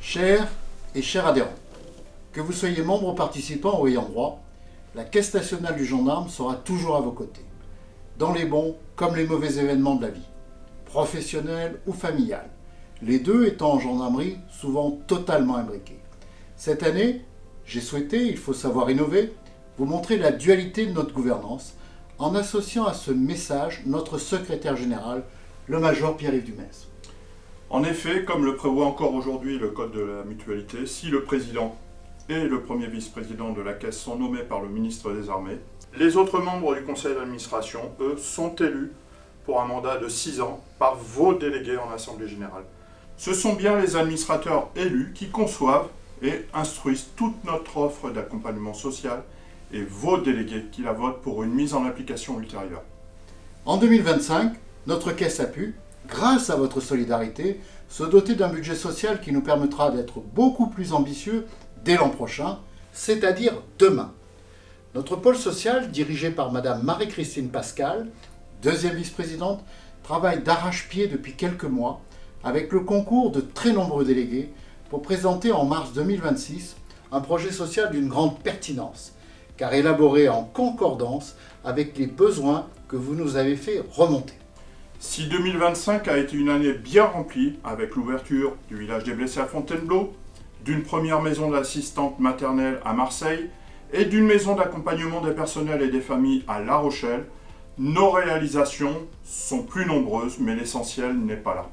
Chers et chers adhérents, que vous soyez membre participant ou ayant droit, la Caisse nationale du gendarme sera toujours à vos côtés, dans les bons comme les mauvais événements de la vie, professionnels ou familiales, les deux étant en gendarmerie souvent totalement imbriqués. Cette année, j'ai souhaité, il faut savoir innover, vous montrer la dualité de notre gouvernance en associant à ce message notre secrétaire général, le major Pierre-Yves Dumez. En effet, comme le prévoit encore aujourd'hui le Code de la mutualité, si le président et le premier vice-président de la Caisse sont nommés par le ministre des Armées, les autres membres du conseil d'administration, eux, sont élus pour un mandat de 6 ans par vos délégués en Assemblée générale. Ce sont bien les administrateurs élus qui conçoivent et instruisent toute notre offre d'accompagnement social et vos délégués qui la votent pour une mise en application ultérieure. En 2025, notre Caisse a pu, grâce à votre solidarité, se doter d'un budget social qui nous permettra d'être beaucoup plus ambitieux dès l'an prochain, c'est-à-dire demain. Notre pôle social, dirigé par Madame Marie-Christine Pascal, deuxième vice-présidente, travaille d'arrache-pied depuis quelques mois avec le concours de très nombreux délégués pour présenter en mars 2026 un projet social d'une grande pertinence, car élaboré en concordance avec les besoins que vous nous avez fait remonter. Si 2025 a été une année bien remplie, avec l'ouverture du village des blessés à Fontainebleau, d'une première maison d'assistante maternelle à Marseille et d'une maison d'accompagnement des personnels et des familles à La Rochelle, nos réalisations sont plus nombreuses, mais l'essentiel n'est pas là.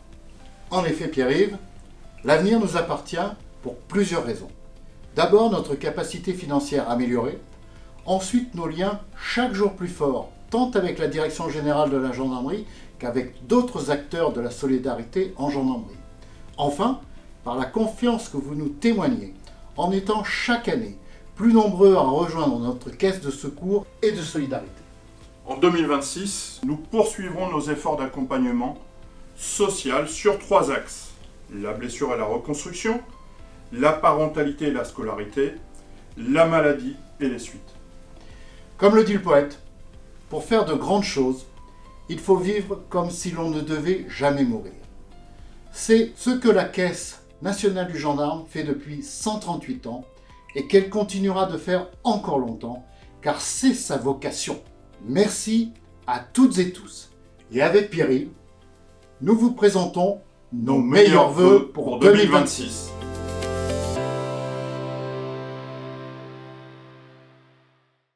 En effet, Pierre-Yves, l'avenir nous appartient pour plusieurs raisons. D'abord, notre capacité financière améliorée. Ensuite, nos liens chaque jour plus forts, tant avec la direction générale de la gendarmerie qu'avec d'autres acteurs de la solidarité en gendarmerie. Enfin, par la confiance que vous nous témoignez, en étant chaque année plus nombreux à rejoindre notre caisse de secours et de solidarité. En 2026, nous poursuivrons nos efforts d'accompagnement social sur 3 axes. La blessure et la reconstruction, la parentalité et la scolarité, la maladie et les suites. Comme le dit le poète, pour faire de grandes choses, il faut vivre comme si l'on ne devait jamais mourir. C'est ce que la Caisse nationale du gendarme fait depuis 138 ans et qu'elle continuera de faire encore longtemps, car c'est sa vocation. Merci à toutes et tous. Et avec Pierre-Yves, nous vous présentons nos meilleurs vœux pour 2026.